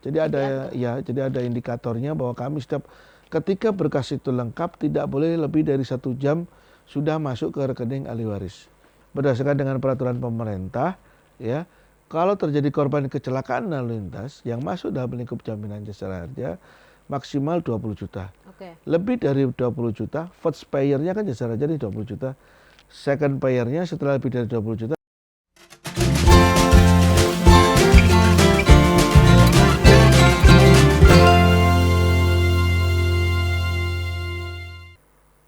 Jadi ada indikatornya bahwa kami setiap ketika berkas itu lengkap tidak boleh lebih dari 1 jam sudah masuk ke rekening ahli waris. Berdasarkan dengan peraturan pemerintah, ya, kalau terjadi korban kecelakaan lalu lintas yang masuk dalam lingkup jaminan jasara harja maksimal 20 juta. Lebih dari 20 juta, first payer-nya kan jasara harja nih 20 juta. Second payer-nya setelah lebih dari 20 juta.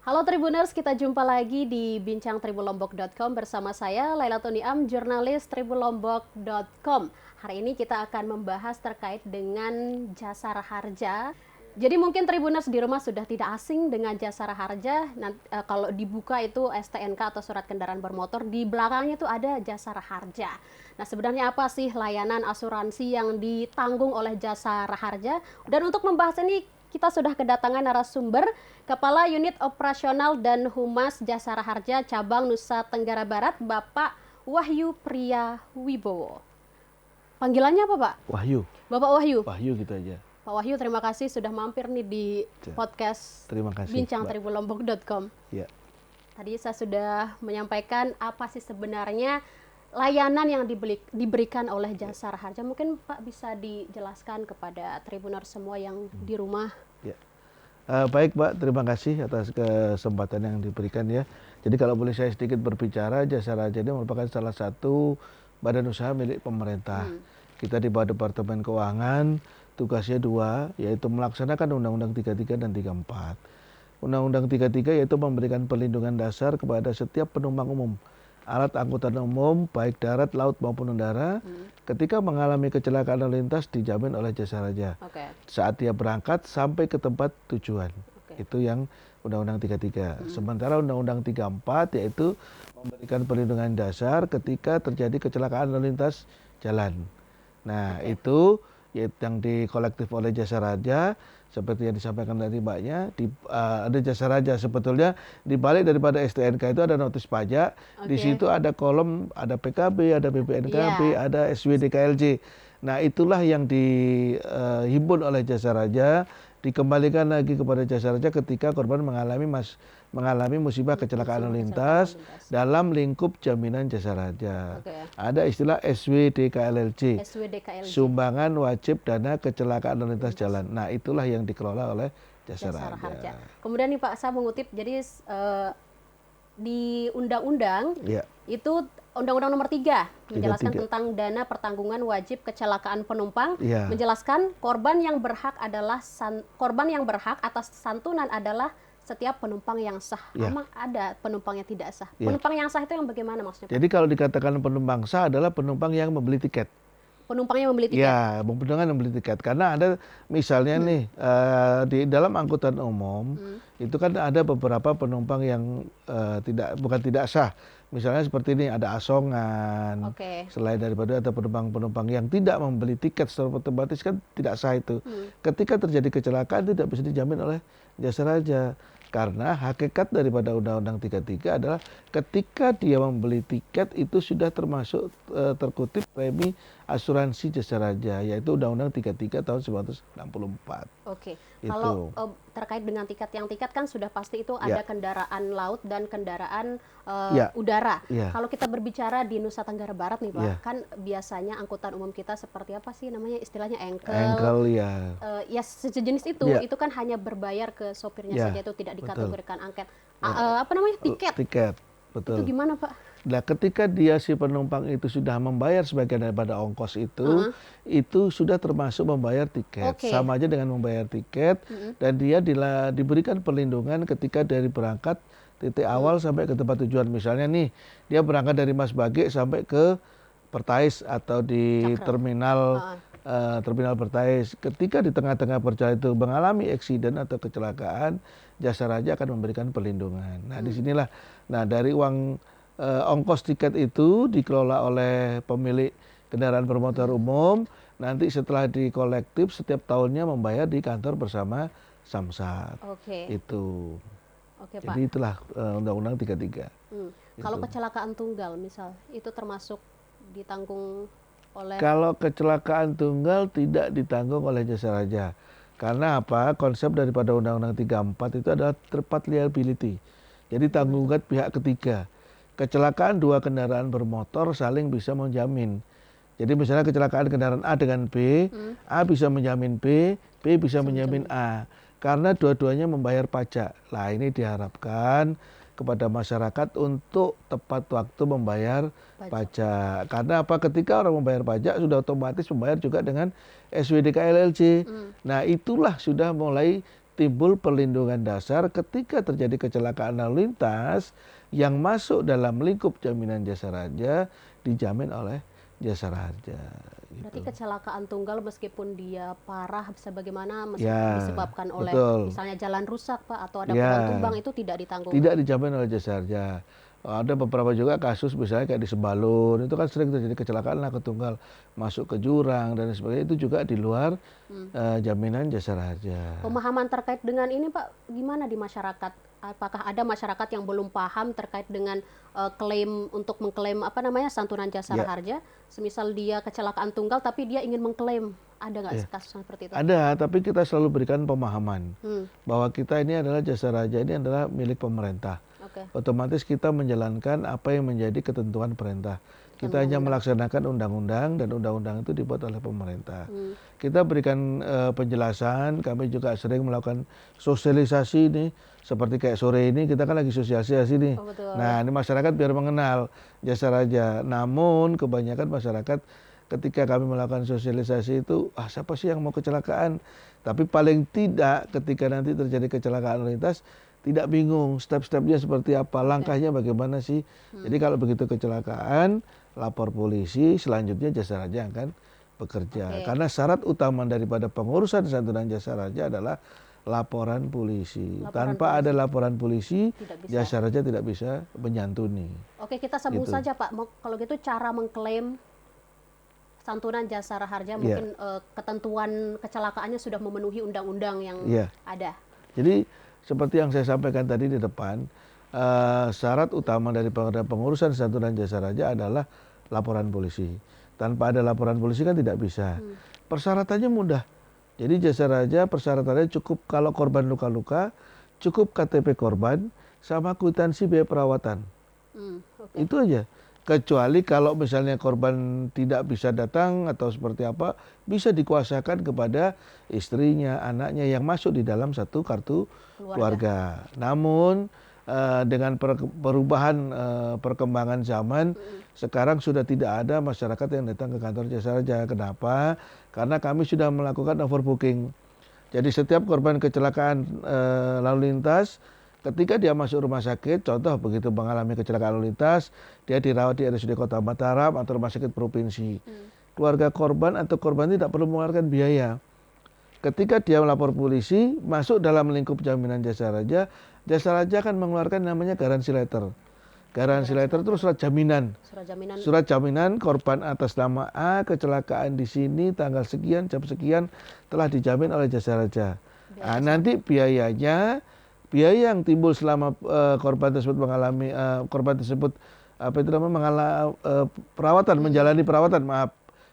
Halo Tribuners, kita jumpa lagi di bincangtribunlombok.com bersama saya Laila Tuniam, jurnalis tribunlombok.com. Hari ini kita akan membahas terkait dengan jasara harja. Jadi mungkin Tribuners di rumah sudah tidak asing dengan jasara harja. Kalau dibuka itu STNK atau surat kendaraan bermotor, di belakangnya itu ada jasara harja. Nah, sebenarnya apa sih layanan asuransi yang ditanggung oleh jasara harja? Dan untuk membahas ini kita sudah kedatangan narasumber Kepala Unit Operasional dan Humas Jasara Harja Cabang Nusa Tenggara Barat, Bapak Wahyu Priya Wibowo. Panggilannya apa, Pak? Wahyu. Bapak Wahyu. Wahyu gitu aja. Pak Wahyu, terima kasih sudah mampir nih di podcast bincangtribunlombok.com. Ya. Tadi saya sudah menyampaikan apa sih sebenarnya layanan yang diberikan oleh Jasara Harja. Mungkin Pak bisa dijelaskan kepada Tribuners semua yang di rumah. Ya. Baik Pak, terima kasih atas kesempatan yang diberikan ya. Jadi kalau boleh saya sedikit berbicara, Jasara Harja ini merupakan salah satu badan usaha milik pemerintah. Kita di bawah Departemen Keuangan, tugasnya 2, yaitu melaksanakan Undang-Undang 33 dan 34. Undang-Undang 33 yaitu memberikan perlindungan dasar kepada setiap penumpang umum, alat angkutan umum, baik darat, laut maupun udara, ketika mengalami kecelakaan lalu lintas dijamin oleh Jasara Harja. Saat dia berangkat sampai ke tempat tujuan. Itu yang Undang-Undang 33. Sementara Undang-Undang 34 yaitu memberikan perlindungan dasar ketika terjadi kecelakaan lalu lintas jalan. Nah, itu yang dikolektif oleh Jasara Harja. Seperti yang disampaikan tadi Mbaknya, ada Jasara Harja. Sebetulnya di balik daripada STNK itu ada notis pajak. Di situ ada kolom, ada PKB, ada BPNKB, ada SWDKLJ. Nah, itulah yang dihimpun oleh Jasara Harja, dikembalikan lagi kepada Jasara Harja ketika korban mengalami musibah kecelakaan lalu lintas dalam lingkup jaminan Jasara Harja. Ada istilah SWDKLLJ, sumbangan wajib dana kecelakaan lalu lintas jalan. Nah, itulah yang dikelola oleh Jasara Harja. Kemudian nih Pak, saya mengutip, jadi di undang-undang itu Undang-Undang Nomor 3 menjelaskan tentang dana pertanggungan wajib kecelakaan penumpang, menjelaskan korban yang berhak atas santunan adalah setiap penumpang yang sah. Memang ada penumpang yang tidak sah. Penumpang yang sah itu yang bagaimana maksudnya? Jadi kalau dikatakan penumpang sah adalah penumpang yang membeli tiket. Penumpangnya membeli tiket? Ya, penumpang membeli tiket. Karena ada misalnya nih, di dalam angkutan umum, itu kan ada beberapa penumpang yang bukan tidak sah. Misalnya seperti ini, ada asongan. Selain daripada ada penumpang-penumpang yang tidak membeli tiket secara otomatis kan tidak sah itu. Ketika terjadi kecelakaan tidak bisa dijamin oleh Jasara Harja. Karena hakikat daripada Undang-Undang 33 adalah ketika dia membeli tiket itu sudah termasuk terkutip premi asuransi Jasara Harja, yaitu Undang-Undang 33 tahun 1964. Kalau terkait dengan tiket, yang tiket kan sudah pasti itu ada kendaraan laut dan kendaraan udara. Kalau kita berbicara di Nusa Tenggara Barat nih Pak, kan biasanya angkutan umum kita seperti apa sih namanya, istilahnya engkel, ya sejenis itu kan hanya berbayar ke sopirnya saja, itu tidak dikategorikan angket. Tiket. Betul. Itu gimana Pak? Nah, ketika dia si penumpang itu sudah membayar sebagian daripada ongkos itu sudah termasuk membayar tiket. Sama aja dengan membayar tiket, dan dia diberikan perlindungan ketika dari berangkat titik awal sampai ke tempat tujuan. Misalnya nih, dia berangkat dari Mas Bage sampai ke Pertais atau di terminal Pertais. Ketika di tengah-tengah perjalanan itu mengalami eksiden atau kecelakaan, Jasara Harja akan memberikan perlindungan. Nah, disinilah, dari uang ongkos tiket itu dikelola oleh pemilik kendaraan bermotor umum. Nanti setelah dikolektif setiap tahunnya membayar di kantor bersama Samsat. Itu. Jadi itulah Undang-Undang 33. Kalau kecelakaan tunggal misal, itu termasuk ditanggung oleh Kalau kecelakaan tunggal tidak ditanggung oleh jasa raja. Karena apa? Konsep daripada Undang-Undang 34 itu adalah third party liability. Jadi tanggungan pihak ketiga. Kecelakaan dua kendaraan bermotor saling bisa menjamin. Jadi misalnya kecelakaan kendaraan A dengan B, A bisa menjamin B, B bisa menjamin A. Karena dua-duanya membayar pajak. Lah ini diharapkan kepada masyarakat untuk tepat waktu membayar pajak. Karena apa? Ketika orang membayar pajak sudah otomatis membayar juga dengan SWDK LLC. Nah itulah sudah mulai timbul perlindungan dasar ketika terjadi kecelakaan lalu lintas yang masuk dalam lingkup jaminan jasa raja dijamin oleh jasa raja. berarti kecelakaan tunggal meskipun dia parah sebagaimana Ya, disebabkan oleh betul. misalnya jalan rusak Pak atau ada Ya. pohon tumbang itu tidak ditanggung. Tidak dijamin oleh jasa raja. Ada beberapa juga kasus misalnya kayak di Sembalun, itu kan sering terjadi kecelakaan lah tunggal masuk ke jurang dan sebagainya, itu juga di luar jaminan jasa raja. Pemahaman terkait dengan ini Pak gimana di masyarakat? Apakah ada masyarakat yang belum paham terkait dengan klaim untuk mengklaim apa namanya santunan jasara harja? Semisal dia kecelakaan tunggal tapi dia ingin mengklaim, ada nggak kasus seperti itu? Ada, tapi kita selalu berikan pemahaman bahwa kita ini adalah jasa raja ini adalah milik pemerintah. Otomatis kita menjalankan apa yang menjadi ketentuan perintah. Kita hanya melaksanakan undang-undang dan undang-undang itu dibuat oleh pemerintah. Kita berikan penjelasan, kami juga sering melakukan sosialisasi nih. Seperti kayak sore ini kita kan lagi sosialisasi nih. Nah ini masyarakat biar mengenal jasa raja. Namun kebanyakan masyarakat ketika kami melakukan sosialisasi itu, siapa sih yang mau kecelakaan? Tapi paling tidak ketika nanti terjadi kecelakaan lalu lintas, tidak bingung step-stepnya seperti apa, langkahnya bagaimana sih. Jadi kalau begitu kecelakaan, lapor polisi, selanjutnya jasa raja akan bekerja. Karena syarat utama daripada pengurusan santunan jasa raja adalah laporan polisi. Tanpa ada laporan polisi, jasa raja tidak bisa menyantuni. Oke, kita sambung saja Pak. Kalau gitu cara mengklaim santunan jasara harja mungkin ketentuan kecelakaannya sudah memenuhi undang-undang yang ada. Jadi seperti yang saya sampaikan tadi di depan, syarat utama dari pengurusan santunan jasa raja adalah laporan polisi. Tanpa ada laporan polisi kan tidak bisa. Persyaratannya mudah. Jadi jasa raja persyaratannya cukup kalau korban luka-luka, cukup KTP korban sama kwitansi biaya perawatan. Itu aja. Kecuali kalau misalnya korban tidak bisa datang atau seperti apa, bisa dikuasakan kepada istrinya, anaknya yang masuk di dalam satu kartu keluarga. Namun dengan perubahan perkembangan zaman, sekarang sudah tidak ada masyarakat yang datang ke kantor jasa raja. Kenapa? Karena kami sudah melakukan overbooking. Jadi setiap korban kecelakaan lalu lintas, ketika dia masuk rumah sakit, contoh begitu mengalami kecelakaan lalu lintas, dia dirawat di RSUD Kota Mataram atau rumah sakit provinsi. Keluarga korban atau korban tidak perlu mengeluarkan biaya. Ketika dia melapor polisi, masuk dalam lingkup jaminan jasa raja akan mengeluarkan namanya garansi letter. Garansi letter itu surat jaminan. Surat jaminan korban atas nama A, kecelakaan di sini, tanggal sekian, jam sekian, telah dijamin oleh jasa raja. Nah, nanti biaya yang timbul selama korban tersebut mengalami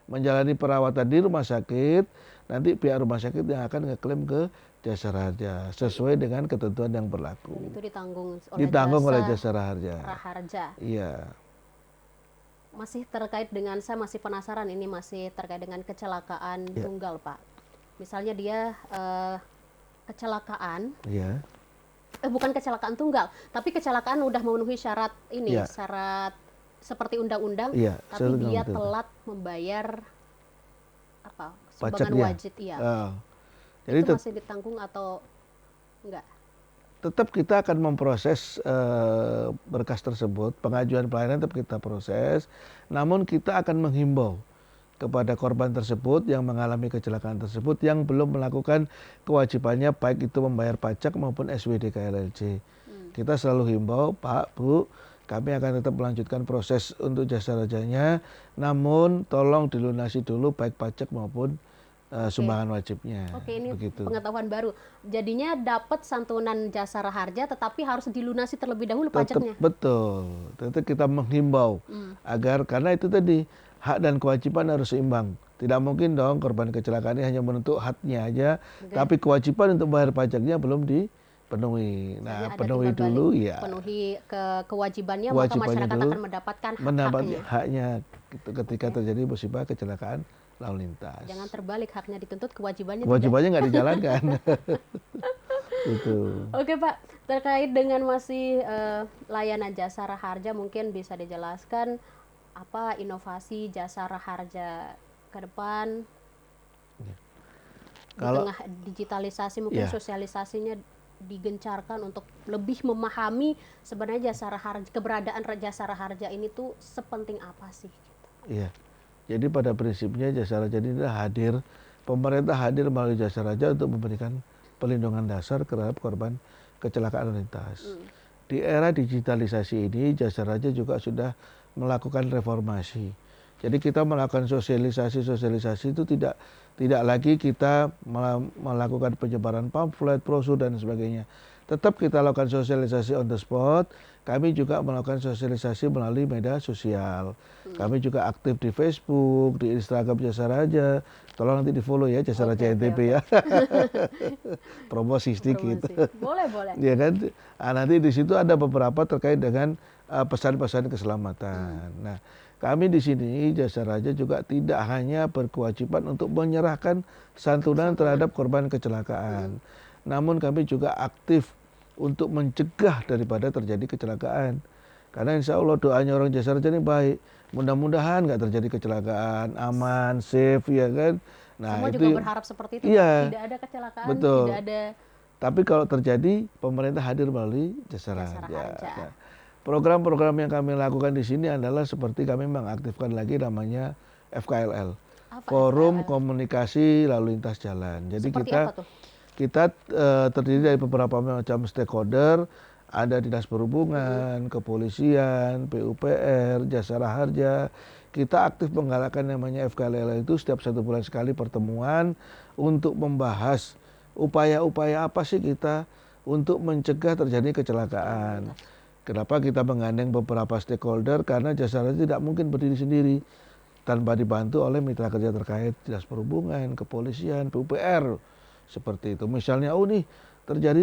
menjalani perawatan di rumah sakit, nanti pihak rumah sakit yang akan ngeklaim ke jasa raja sesuai dengan ketentuan yang berlaku. Dan itu ditanggung oleh jasa raja. Iya. Masih terkait dengan, saya masih penasaran ini masih terkait dengan kecelakaan tunggal Pak. Misalnya dia kecelakaan. Bukan kecelakaan tunggal, tapi kecelakaan udah memenuhi syarat ini, syarat seperti undang-undang, tapi dia telat membayar sumbangan wajib, jadi itu masih ditanggung atau enggak? Tetap kita akan memproses berkas tersebut, pengajuan pelayanan tetap kita proses, namun kita akan menghimbau kepada korban tersebut yang mengalami kecelakaan tersebut yang belum melakukan kewajibannya baik itu membayar pajak maupun SWDK LLC. Kita selalu himbau, Pak, Bu, kami akan tetap melanjutkan proses untuk jasa rajanya, namun tolong dilunasi dulu baik pajak maupun sumbangan wajibnya. Ini begitu. Pengetahuan baru. Jadinya dapat santunan jasara harja tetapi harus dilunasi terlebih dahulu pajaknya. Betul. Tetap kita menghimbau agar, karena itu tadi hak dan kewajiban harus seimbang. Tidak mungkin dong korban kecelakaan ini hanya menuntut haknya aja, tapi kewajiban untuk bayar pajaknya belum dipenuhi. Nah, penuhi dulu ya. Penuhi kewajibannya, maka masyarakat akan mendapatkan haknya gitu, ketika terjadi musibah kecelakaan lalu lintas. Jangan terbalik, haknya dituntut, kewajibannya nggak dijalankan. Gitu. Oke Pak, terkait dengan masih layanan Jasara Harja, mungkin bisa dijelaskan apa inovasi Jasara Harja ke depan ya. Di tengah digitalisasi, mungkin sosialisasinya digencarkan untuk lebih memahami sebenarnya keberadaan Jasara Harja ini tuh sepenting apa sih? Iya, jadi pada prinsipnya Jasara Harja ini hadir, pemerintah hadir melalui Jasara Harja untuk memberikan perlindungan dasar terhadap korban kecelakaan lalu lintas. Di era digitalisasi ini Jasara Harja juga sudah melakukan reformasi. Jadi kita melakukan sosialisasi itu tidak lagi kita melakukan penyebaran pamflet, brosur dan sebagainya. Tetap kita lakukan sosialisasi on the spot. Kami juga melakukan sosialisasi melalui media sosial. Kami juga aktif di Facebook, di Instagram Jasara Harja. Tolong nanti di follow ya Jasara Harja NTB ya. Promosi sedikit. Boleh. Ya kan. Nah, nanti di situ ada beberapa terkait dengan pesan-pesan keselamatan. Nah, kami di sini Jasara Harja juga tidak hanya berkewajiban untuk menyerahkan santunan terhadap korban kecelakaan. Namun kami juga aktif untuk mencegah daripada terjadi kecelakaan. Karena insya Allah doanya orang Jasara Harja ini baik. Mudah-mudahan nggak terjadi kecelakaan, aman, safe ya kan. Nah, semua itu juga berharap seperti itu. Iya, tidak ada kecelakaan, betul. Tidak ada. Tapi kalau terjadi, pemerintah hadir melalui Jasara Harja. Nah, program-program yang kami lakukan di sini adalah seperti kami mengaktifkan lagi namanya FKLL, Forum Komunikasi Lalu Lintas Jalan. Jadi kita terdiri dari beberapa macam stakeholder, ada Dinas Perhubungan, Kepolisian, PUPR, Jasara Harja. Kita aktif menggalakkan namanya FKLL itu setiap 1 bulan sekali pertemuan untuk membahas upaya-upaya apa sih kita untuk mencegah terjadi kecelakaan. Kenapa kita menggandeng beberapa stakeholder? Karena Jasara Harja tidak mungkin berdiri sendiri tanpa dibantu oleh mitra kerja terkait, Dinas Perhubungan, Kepolisian, PUPR, seperti itu. Misalnya,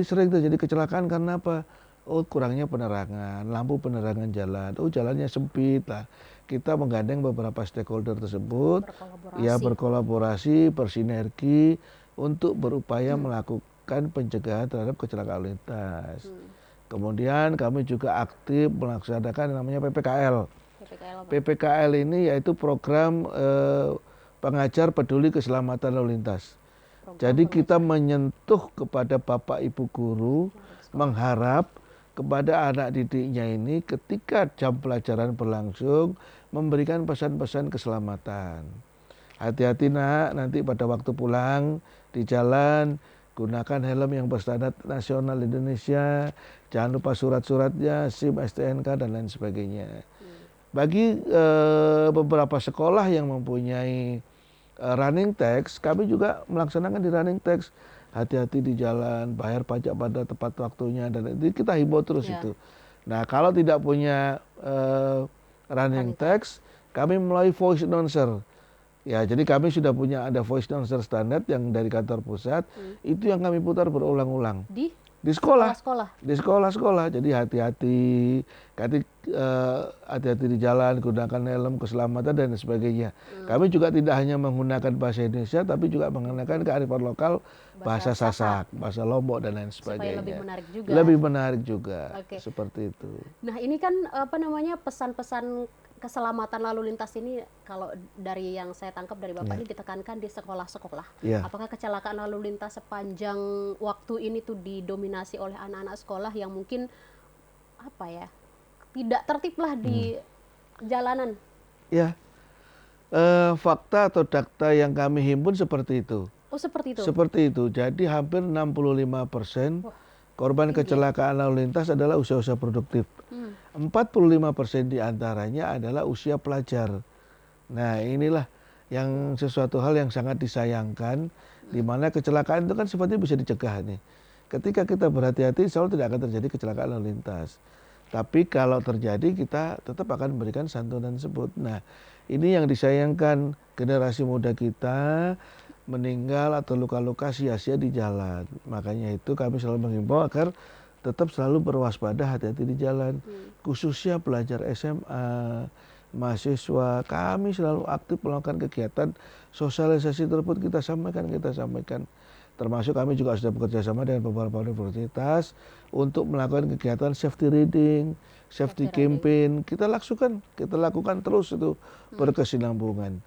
sering terjadi kecelakaan karena apa? Kurangnya penerangan, lampu penerangan jalan, jalannya sempit lah. Kita menggandeng beberapa stakeholder tersebut, berkolaborasi, bersinergi untuk berupaya melakukan pencegahan terhadap kecelakaan lalu lintas. Kemudian kami juga aktif melaksanakan namanya PPKL. PPKL ini yaitu program pengajar peduli keselamatan lalu lintas. Jadi kita menyentuh kepada Bapak Ibu guru, mengharap kepada anak didiknya ini ketika jam pelajaran berlangsung memberikan pesan-pesan keselamatan. Hati-hati nak, nanti pada waktu pulang di jalan gunakan helm yang berstandar nasional Indonesia, jangan lupa surat-suratnya, SIM, STNK dan lain sebagainya. Bagi beberapa sekolah yang mempunyai running text, kami juga melaksanakan di running text. Hati-hati di jalan, bayar pajak pada tepat waktunya, dan itu kita himbau terus itu. Nah, kalau tidak punya running text, kami mulai voice announcer. Ya, jadi kami sudah punya ada voice announcer standar yang dari kantor pusat, itu yang kami putar berulang-ulang. Di sekolah. Di sekolah-sekolah. Jadi hati-hati di jalan, gunakan helm, keselamatan dan sebagainya. Kami juga tidak hanya menggunakan bahasa Indonesia, tapi juga menggunakan kearifan lokal, bahasa Sasak, bahasa Lombok dan lain sebagainya. Supaya lebih menarik juga. Lebih menarik juga. Seperti itu. Nah, ini kan pesan-pesan keselamatan lalu lintas ini, kalau dari yang saya tangkap dari Bapak ini ditekankan di sekolah-sekolah. Apakah kecelakaan lalu lintas sepanjang waktu ini tuh didominasi oleh anak-anak sekolah yang mungkin tidak tertib lah di jalanan? Ya, fakta atau data yang kami himpun seperti itu. Seperti itu? Seperti itu. Jadi hampir 65% korban kecelakaan lalu lintas adalah usia-usia produktif. 45% diantaranya adalah usia pelajar. Nah, inilah yang sesuatu hal yang sangat disayangkan, di mana kecelakaan itu kan sepertinya bisa dicegah nih. Ketika kita berhati-hati, insya Allah tidak akan terjadi kecelakaan lalu lintas. Tapi kalau terjadi kita tetap akan memberikan santunan tersebut. Nah, ini yang disayangkan generasi muda kita meninggal atau luka-luka sia-sia di jalan. Makanya itu kami selalu menghimbau agar tetap selalu berwaspada, hati-hati di jalan. Khususnya pelajar SMA, mahasiswa, kami selalu aktif melakukan kegiatan sosialisasi tersebut kita sampaikan. Termasuk kami juga sudah bekerja sama dengan beberapa universitas untuk melakukan kegiatan safety reading, safety campaign. Kita lakukan terus itu berkesinambungan.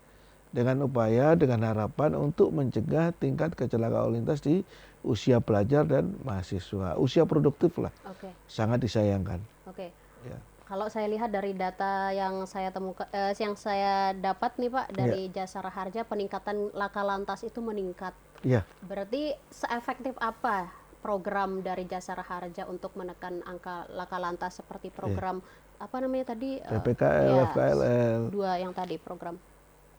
Dengan upaya, dengan harapan untuk mencegah tingkat kecelakaan lalu lintas di usia pelajar dan mahasiswa. Usia produktif lah. Sangat disayangkan. Ya. Kalau saya lihat dari data yang saya temukan, yang saya dapat nih Pak dari Jasara Harja, peningkatan laka lantas itu meningkat. Ya. Berarti seefektif apa program dari Jasara Harja untuk menekan angka laka lantas seperti program apa namanya tadi? PPKL, FKLL. Dua yang tadi program.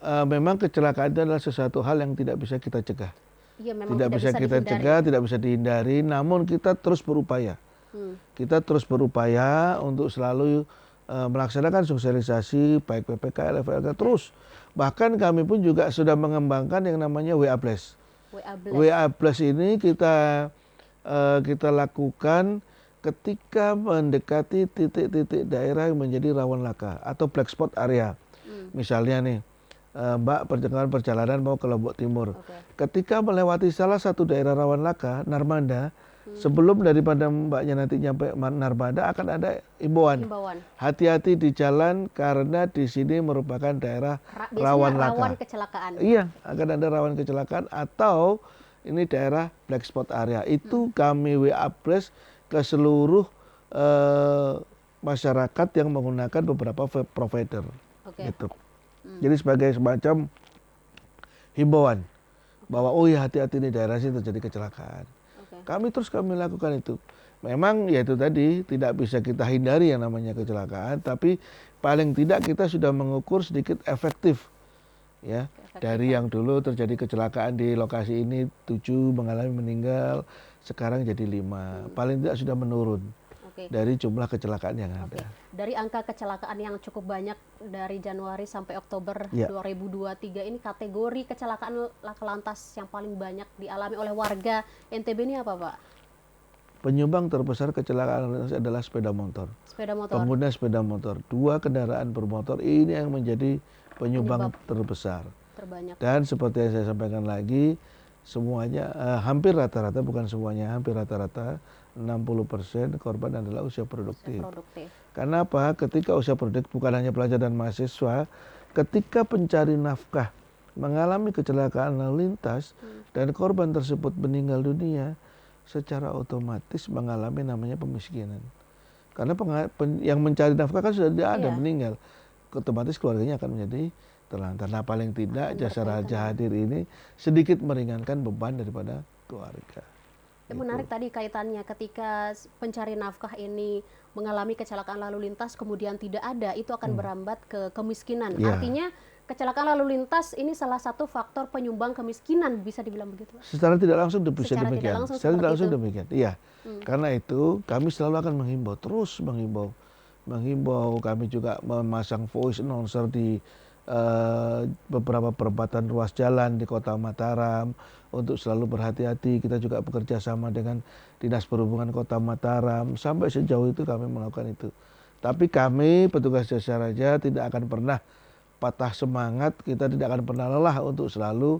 Memang kecelakaan itu adalah sesuatu hal yang tidak bisa kita cegah. Iya, memang tidak bisa kita cegah, tidak bisa dihindari, namun kita terus berupaya. Kita terus berupaya untuk selalu melaksanakan sosialisasi baik PPKL, FKL terus. Bahkan kami pun juga sudah mengembangkan yang namanya WA Blast. WA Blast ini kita lakukan ketika mendekati titik-titik daerah yang menjadi rawan laka atau black spot area. Misalnya nih, Mbak perjalanan mau ke Lombok Timur. Ketika melewati salah satu daerah rawan laka, Narmada, sebelum daripada Mbaknya nanti nyampe Narmada akan ada himbauan. Hati-hati di jalan karena di sini merupakan daerah rawan laka. Rawan kecelakaan. Iya, akan ada rawan kecelakaan atau ini daerah black spot area. Itu kami WA Blast ke seluruh masyarakat yang menggunakan beberapa web provider. Gitu. Jadi sebagai semacam himbauan bahwa oh ya hati-hati di daerah sini terjadi kecelakaan. Kami lakukan itu. Memang ya itu tadi tidak bisa kita hindari yang namanya kecelakaan, tapi paling tidak kita sudah mengukur sedikit efektif. Ya, dari yang dulu terjadi kecelakaan di lokasi ini 7 mengalami meninggal, sekarang jadi 5. Paling tidak sudah menurun. Dari jumlah kecelakaan yang ada. Dari angka kecelakaan yang cukup banyak dari Januari sampai Oktober 2023 ini, kategori kecelakaan laka lantas yang paling banyak dialami oleh warga NTB ini apa Pak? Penyumbang terbesar kecelakaan lalu lintas adalah sepeda motor. Pengguna sepeda motor. 2 kendaraan bermotor ini yang menjadi penyumbang terbesar. Terbanyak. Dan seperti yang saya sampaikan lagi, semuanya hampir rata-rata, bukan semuanya, hampir rata-rata 60% korban adalah usia produktif. Karena apa? Ketika usia produktif bukan hanya pelajar dan mahasiswa, ketika pencari nafkah mengalami kecelakaan lalu lintas dan korban tersebut meninggal dunia, secara otomatis mengalami namanya pemiskinan. Karena yang mencari nafkah kan sudah tidak ada, meninggal. Otomatis keluarganya akan menjadi terlantar. Nah, paling tidak Jasara Harja hadir ini sedikit meringankan beban daripada keluarga. Menarik tadi kaitannya ketika pencari nafkah ini mengalami kecelakaan lalu lintas kemudian tidak ada, itu akan berambat ke kemiskinan. Artinya kecelakaan lalu lintas ini salah satu faktor penyumbang kemiskinan, bisa dibilang begitu. Secara tidak langsung bisa demikian. Secara tidak langsung demikian. Iya. Karena itu kami selalu akan menghimbau, terus menghimbau. Kami juga memasang voice announcer di beberapa perempatan ruas jalan di Kota Mataram untuk selalu berhati-hati. Kita juga bekerja sama dengan Dinas Perhubungan Kota Mataram. Sampai sejauh itu kami melakukan itu. Tapi kami petugas Jasara Harja tidak akan pernah patah semangat, kita tidak akan pernah lelah untuk selalu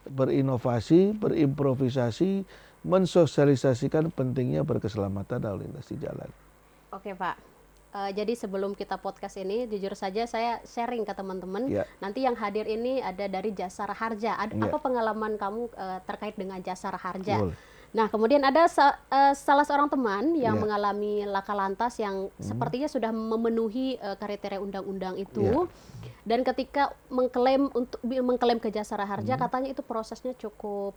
berinovasi, berimprovisasi, mensosialisasikan pentingnya berkeselamatan lalu lintas di jalan. Oke Pak. Jadi sebelum kita podcast ini, jujur saja saya sharing ke teman-teman. Nanti yang hadir ini ada dari Jasara Harja. Apa pengalaman kamu terkait dengan Jasara Harja? Nah, kemudian ada salah seorang teman yang mengalami laka lantas yang sepertinya sudah memenuhi kriteria undang-undang itu. Dan ketika mengklaim ke Jasara Harja, katanya itu prosesnya cukup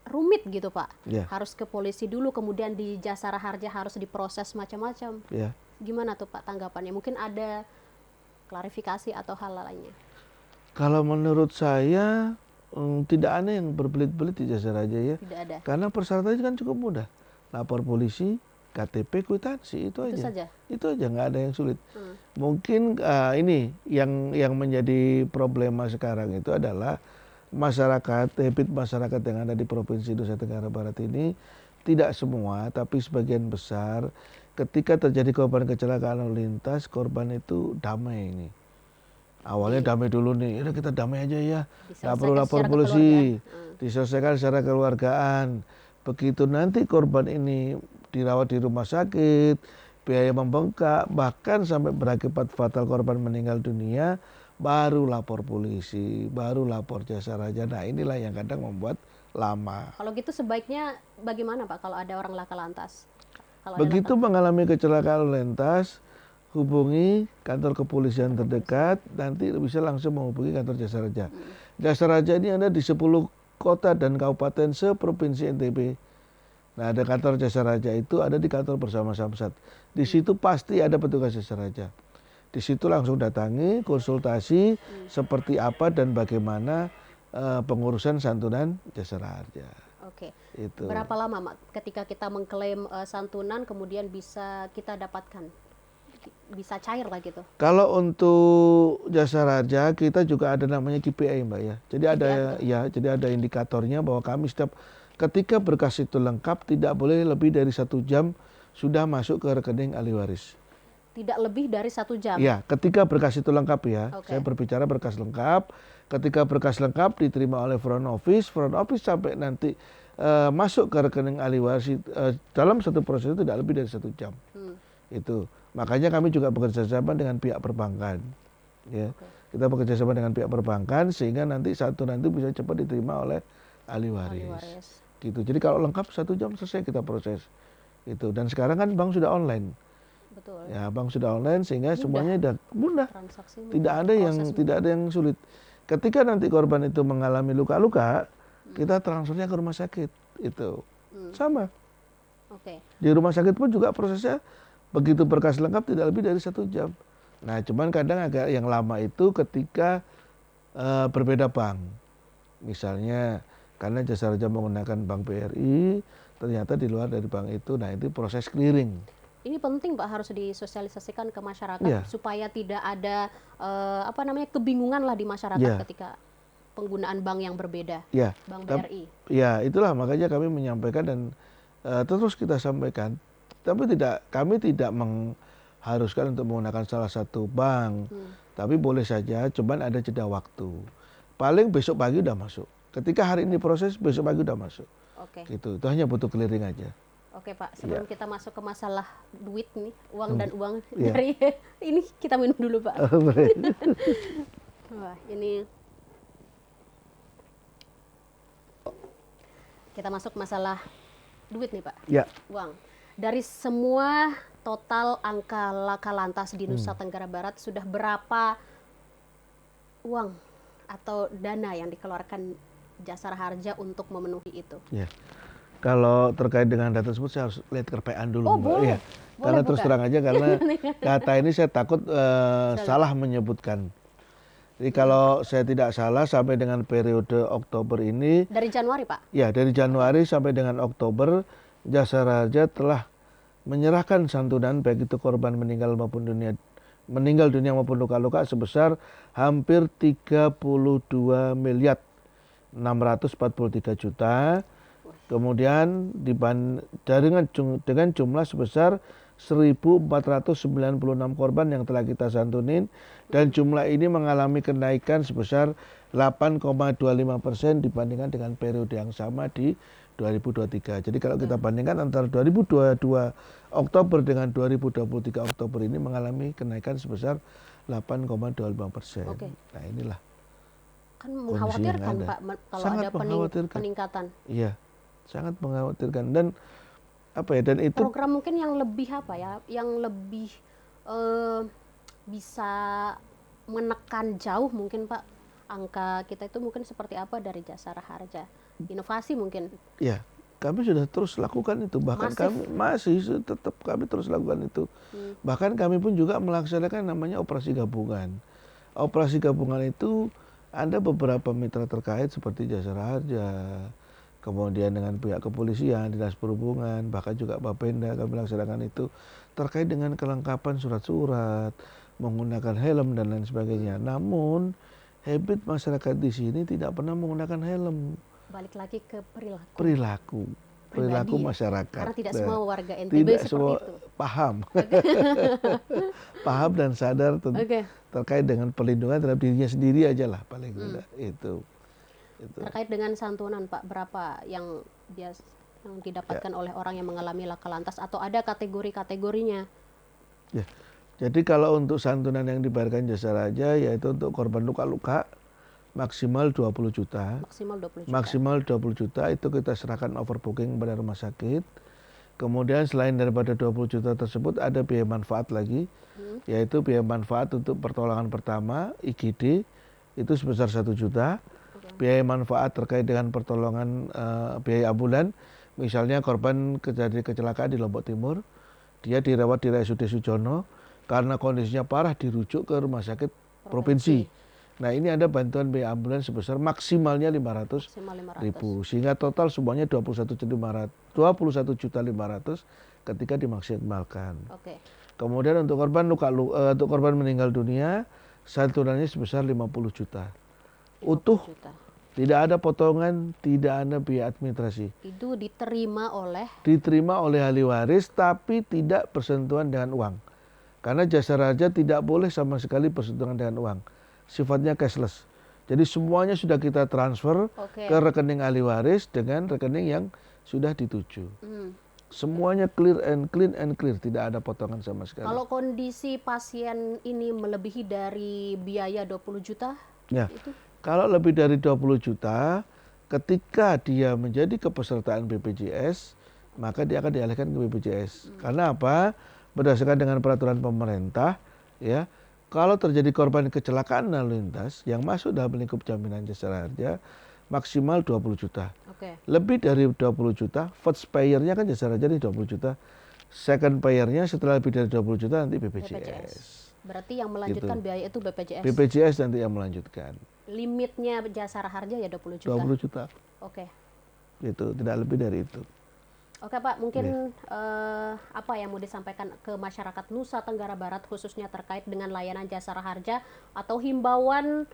rumit gitu Pak. Harus ke polisi dulu, kemudian di Jasara Harja harus diproses macam-macam. Gimana tuh Pak tanggapannya? Mungkin ada klarifikasi atau hal lainnya? Kalau menurut saya tidak ada yang berbelit-belit di Jasara Harja ya. Tidak ada. Karena persyaratannya kan cukup mudah. Lapor polisi, KTP, kwitansi, itu Itu aja. saja. Itu aja, nggak ada yang sulit. Mungkin ini yang menjadi problema sekarang itu adalah masyarakat, habit masyarakat yang ada di Provinsi Nusa Tenggara Barat ini tidak semua, tapi sebagian besar ketika terjadi korban kecelakaan lalu lintas, korban itu damai ini. Awalnya damai dulu nih, udah kita damai aja ya, nggak perlu Diselesaikan lapor secara polisi, kekeluargaan. diselesaikan secara keluargaan. Begitu nanti korban ini dirawat di rumah sakit, biaya membengkak, bahkan sampai berakibat fatal korban meninggal dunia, baru lapor polisi, baru lapor jasa raja. Nah inilah yang kadang membuat lama. Kalau gitu sebaiknya bagaimana Pak kalau ada orang laka lantas? Kalau ada Begitu mengalami kecelakaan lalu lintas, hubungi kantor kepolisian terdekat, nanti bisa langsung menghubungi kantor jasa raja. Jasa raja ini ada di 10 kota dan kabupaten seprovinsi NTB. Nah, ada kantor jasa raja itu ada di kantor bersama Samsat. Di situ pasti ada petugas jasa raja. Di situ langsung datangi, konsultasi seperti apa dan bagaimana pengurusan santunan jasa raja. Oke. Itu. Berapa lama Mak ketika kita mengklaim santunan kemudian bisa kita dapatkan? Bisa cair lah gitu. Kalau untuk jasa raja kita juga ada namanya KPI Mbak ya. Jadi ada jadi ada indikatornya bahwa kami setiap ketika berkas itu lengkap tidak boleh lebih dari 1 jam sudah masuk ke rekening ahli waris. Tidak lebih dari 1 jam. Ya, ketika berkas itu lengkap ya. Oke. Saya berbicara berkas lengkap. Ketika berkas lengkap diterima oleh front office sampai nanti masuk ke rekening ahli waris dalam satu proses itu tidak lebih dari 1 jam. Itu. Makanya kami juga bekerja sama dengan pihak perbankan. Ya. Kita bekerja sama dengan pihak perbankan sehingga nanti bisa cepat diterima oleh ahli waris. Gitu. Jadi kalau lengkap 1 jam selesai kita proses. Itu. Dan sekarang kan bank sudah online. Betul. Ya, bank sudah online sehingga semuanya sudah mudah. Transaksi Tidak ada yang sulit. Ketika nanti korban itu mengalami luka-luka, kita transfernya ke rumah sakit. Itu. Sama. Oke. Di rumah sakit pun juga prosesnya begitu berkas lengkap tidak lebih dari 1 jam. Nah, cuman kadang agak yang lama itu ketika berbeda bank. Misalnya karena jasa raja menggunakan bank BRI, ternyata di luar dari bank itu, nah itu proses clearing. Ini penting Pak, harus disosialisasikan ke masyarakat supaya tidak ada kebingungan lah di masyarakat ketika penggunaan bank yang berbeda. Bank BRI. Ya, itulah makanya kami menyampaikan dan terus kita sampaikan. Tapi kami tidak mengharuskan untuk menggunakan salah satu bank. Tapi boleh saja, cuman ada jeda waktu. Paling besok pagi udah masuk. Ketika hari ini proses, besok pagi udah masuk. Oke. Gitu. Itu hanya butuh clearing aja. Oke Pak, sebelum kita masuk ke masalah duit nih, uang dan uang dari ini kita minum dulu Pak. Wah, ini kita masuk masalah duit nih Pak. Ya. Uang. Dari semua total angka laka lantas di Nusa Tenggara Barat, sudah berapa uang atau dana yang dikeluarkan Jasara Harja untuk memenuhi itu? Ya. Kalau terkait dengan data tersebut saya harus lihat kerpean dulu. Oh, boleh. Ya. Karena terus terang aja karena data ini saya takut salah menyebutkan. Jadi kalau saya tidak salah sampai dengan periode Oktober ini. Dari Januari Pak? Ya, dari Januari sampai dengan Oktober Jasara Harja telah menyerahkan santunan baik itu korban meninggal dunia maupun luka-luka sebesar hampir 32 miliar 643 juta. Kemudian dengan jumlah sebesar 1.496 korban yang telah kita santunin dan jumlah ini mengalami kenaikan sebesar 8,25% dibandingkan dengan periode yang sama di 2023. Jadi kalau kita bandingkan antara 2022 Oktober dengan 2023 Oktober ini mengalami kenaikan sebesar 8,25%. Nah inilah. Kan mengkhawatirkan Pak kalau sangat ada peningkatan. Iya, sangat mengkhawatirkan dan dan itu program mungkin yang lebih yang lebih bisa menekan jauh mungkin Pak angka kita itu mungkin seperti apa dari Jasara Harja? Inovasi mungkin. Ya, kami sudah terus lakukan itu. Bahkan kami terus lakukan itu. Bahkan kami pun juga melaksanakan namanya operasi gabungan. Operasi gabungan itu ada beberapa mitra terkait seperti Jasara Harja, kemudian dengan pihak kepolisian, dinas perhubungan, bahkan juga Bapenda kami melaksanakan itu terkait dengan kelengkapan surat-surat, menggunakan helm dan lain sebagainya. Namun habit masyarakat di sini tidak pernah menggunakan helm. Balik lagi ke perilaku. Perilaku Pribadi ya? masyarakat. Karena tidak semua warga NTB Tidak seperti semua itu. paham, paham dan sadar terkait dengan perlindungan terhadap dirinya sendiri aja lah paling tidak itu. Terkait dengan santunan Pak, berapa yang didapatkan oleh orang yang mengalami laka lantas atau ada kategori-kategorinya? Ya. Jadi kalau untuk santunan yang dibayarkan Jasara Harja yaitu untuk korban luka-luka maksimal 20 juta. Maksimal 20 juta itu kita serahkan overbooking kepada rumah sakit. Kemudian selain daripada 20 juta tersebut ada biaya manfaat lagi, yaitu biaya manfaat untuk pertolongan pertama IGD itu sebesar 1 juta. Biaya manfaat terkait dengan pertolongan biaya ambulan, misalnya korban terjadi kecelakaan di Lombok Timur, dia dirawat di RSUD Sujono, karena kondisinya parah dirujuk ke rumah sakit provinsi. Nah ini ada bantuan biaya ambulan sebesar maksimalnya 500 ribu, sehingga total semuanya 21.500 ketika dimaksimalkan. Kemudian untuk korban untuk korban meninggal dunia santunannya sebesar 50 juta. Utuh, tidak ada potongan, tidak ada biaya administrasi. Itu diterima oleh ahli waris tapi tidak bersentuhan dengan uang. Karena Jasara Harja tidak boleh sama sekali bersentuhan dengan uang. Sifatnya cashless. Jadi semuanya sudah kita transfer ke rekening ahli waris dengan rekening yang sudah dituju. Semuanya clear and clear, tidak ada potongan sama sekali. Kalau kondisi pasien ini melebihi dari biaya 20 juta? Ya, kalau lebih dari 20 juta, ketika dia menjadi kepesertaan BPJS, maka dia akan dialihkan ke BPJS. Karena apa? Berdasarkan dengan peraturan pemerintah, ya, kalau terjadi korban kecelakaan lalu lintas yang masuk dalam lingkup jaminan Jasara Harja maksimal 20 juta. Lebih dari 20 juta, first payer-nya kan Jasara Harja ini 20 juta. Second payer-nya setelah lebih dari 20 juta nanti BPJS. Berarti yang melanjutkan biaya itu BPJS. BPJS nanti yang melanjutkan. Limitnya Jasara Harja ya 20 juta. 20 juta. Itu tidak lebih dari itu. Oke Pak, mungkin apa yang mau disampaikan ke masyarakat Nusa Tenggara Barat khususnya terkait dengan layanan Jasara Harja atau himbauan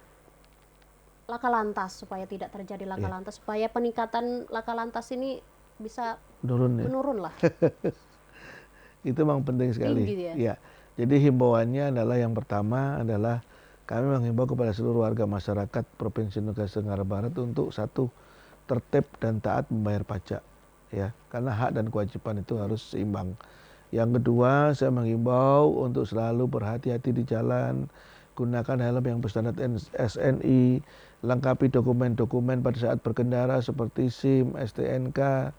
laka lantas supaya tidak terjadi laka lantas, supaya peningkatan laka lantas ini bisa menurun lah. Itu memang penting sekali. Ya. Jadi himbauannya adalah yang pertama adalah kami menghimbau kepada seluruh warga masyarakat Provinsi Nusa Tenggara Barat untuk satu, tertib dan taat membayar pajak. Ya, karena hak dan kewajiban itu harus seimbang. Yang kedua, saya menghimbau untuk selalu berhati-hati di jalan, gunakan helm yang berstandar SNI, lengkapi dokumen-dokumen pada saat berkendara seperti SIM, STNK.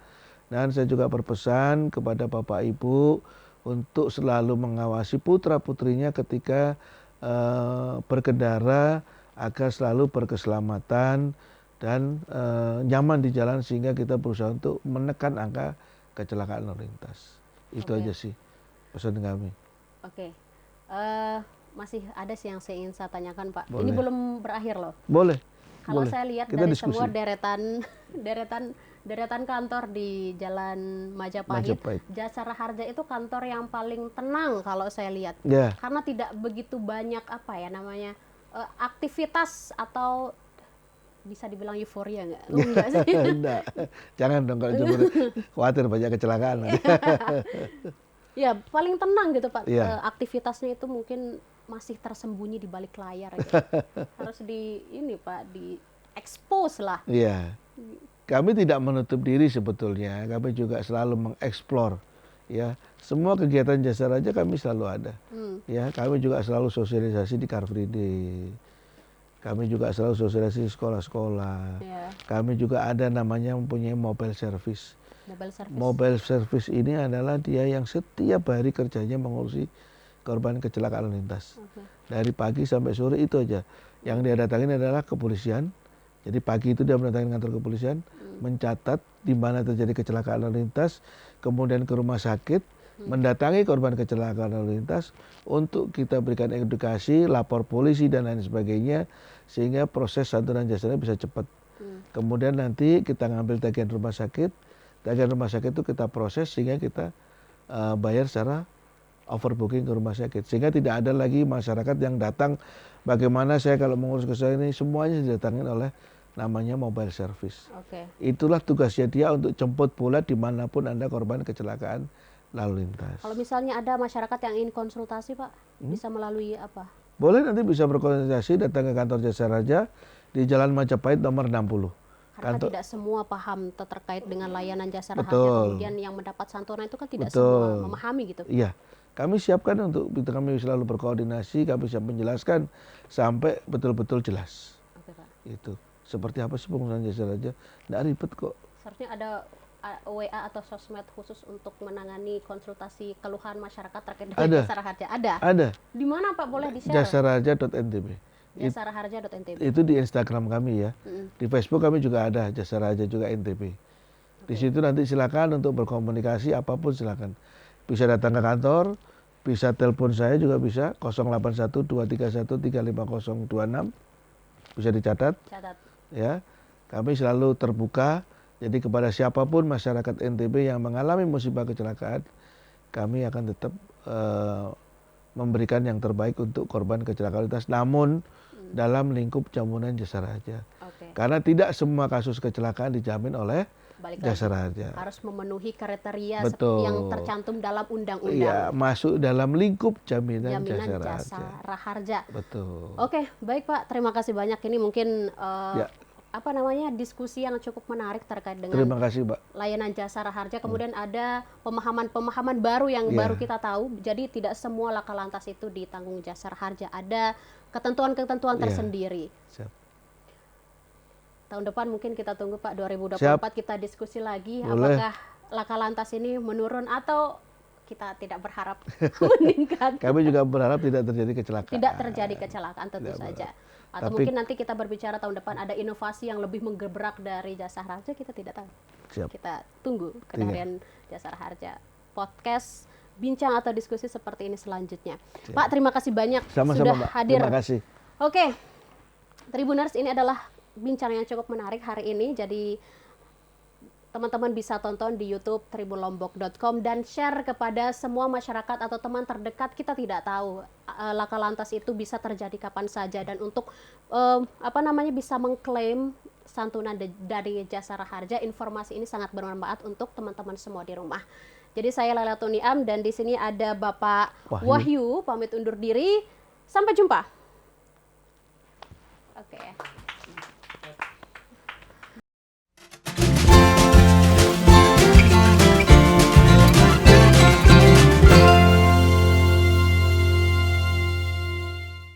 Dan saya juga berpesan kepada Bapak Ibu untuk selalu mengawasi putra-putrinya ketika berkendara agar selalu berkeselamatan dan nyaman di jalan, sehingga kita berusaha untuk menekan angka kecelakaan lalu lintas. Itu aja sih pesan kami. Masih ada sih yang saya ingin saya tanyakan Pak. Boleh. Ini belum berakhir loh. Boleh. Kalau saya lihat kita dari diskusi. semua deretan kantor di Jalan Majapahit, Jasara Harja itu kantor yang paling tenang kalau saya lihat. Karena tidak begitu banyak aktivitas atau bisa dibilang euforia nggak? Enggak sih. Enggak. Jangan dong kalau khawatir banyak kecelakaan. Ya paling tenang gitu Pak. Aktivitasnya itu mungkin masih tersembunyi di balik layar gitu. Harus di expose lah. Iya. Kami tidak menutup diri sebetulnya. Kami juga selalu mengeksplor. Ya, semua kegiatan Jasara Harja kami selalu ada. Ya, kami juga selalu sosialisasi di Car Free Day. Kami juga selalu sosialisasi di sekolah-sekolah. Kami juga ada namanya mempunyai mobile service. Mobile service ini adalah dia yang setiap hari kerjanya mengurusi korban kecelakaan lalu lintas. Dari pagi sampai sore itu aja. Yang dia datangin adalah kepolisian. Jadi pagi itu dia mendatangi kantor kepolisian, mencatat di mana terjadi kecelakaan lalu lintas, kemudian ke rumah sakit, mendatangi korban kecelakaan lalu lintas untuk kita berikan edukasi, lapor polisi dan lain sebagainya, sehingga proses santunan jasanya bisa cepat. Kemudian nanti kita ngambil tagihan rumah sakit itu kita proses sehingga kita bayar secara overbooking ke rumah sakit. Sehingga tidak ada lagi masyarakat yang datang, bagaimana saya kalau mengurus kesehatan ini, semuanya didatangin oleh namanya mobile service. Itulah tugasnya dia untuk jemput bola dimanapun Anda korban kecelakaan lalu lintas. Kalau misalnya ada masyarakat yang ingin konsultasi Pak, bisa melalui apa? Boleh, nanti bisa berkonsultasi, datang ke kantor Jasa Raja di Jalan Majapahit nomor 60. Karena tidak semua paham terkait dengan layanan Jasa Raja, kemudian yang mendapat santunan itu kan tidak semua memahami gitu. Iya, kami siapkan untuk kami selalu berkoordinasi, kami siap menjelaskan sampai betul-betul jelas. Pak. Itu seperti apa sih penggunaan Jasa Raja? Nggak ribet kok. Seharusnya ada WA atau sosmed khusus untuk menangani konsultasi keluhan masyarakat terkait dengan Jasa Raja. Ada. Di mana Pak, boleh di-share? Jasaraja.ntb. Jasaraharja.ntb. Itu di Instagram kami ya. Di Facebook kami juga ada Jasa Raja juga NTB. Di situ nanti silakan untuk berkomunikasi apapun silakan. Bisa datang ke kantor, bisa telepon saya juga bisa 081231350026. Bisa dicatat. Ya. Kami selalu terbuka. Jadi kepada siapapun masyarakat NTB yang mengalami musibah kecelakaan, kami akan tetap memberikan yang terbaik untuk korban kecelakaan lintas, namun dalam lingkup jaminan Jasa Raja. Karena tidak semua kasus kecelakaan dijamin oleh Jasa Raja. Harus memenuhi kriteria yang tercantum dalam undang-undang. Iya, masuk dalam lingkup jaminan Jasa Raharja. Betul. Oke, baik Pak. Terima kasih banyak. Ini mungkin diskusi yang cukup menarik terkait dengan layanan Jasa Raharja. Kemudian ada pemahaman-pemahaman baru yang baru kita tahu. Jadi tidak semua laka lantas itu ditanggung Jasa Raharja. Ada ketentuan-ketentuan tersendiri. Siap. Tahun depan mungkin kita tunggu Pak, 2024 kita diskusi lagi. Apakah laka lantas ini menurun atau kita tidak berharap meningkat. Kami juga berharap tidak terjadi kecelakaan. Tidak terjadi kecelakaan tentu saja. Atau mungkin nanti kita berbicara tahun depan ada inovasi yang lebih menggebrak dari Jasa Raharja, kita tidak tahu. Siap. Kita tunggu kehadiran Jasa Raharja. Podcast bincang atau diskusi seperti ini selanjutnya. Siap. Pak, terima kasih banyak sudah hadir. Terima kasih. Oke, Tribuners, ini adalah bincang yang cukup menarik hari ini. Jadi teman-teman bisa tonton di YouTube tribunlombok.com dan share kepada semua masyarakat atau teman terdekat. Kita tidak tahu laka lantas itu bisa terjadi kapan saja, dan untuk bisa mengklaim santunan dari Jasa Raharja, informasi ini sangat bermanfaat untuk teman-teman semua di rumah. Jadi saya Lailatul Niam dan di sini ada Bapak Wahyu pamit undur diri. Sampai jumpa. Oke.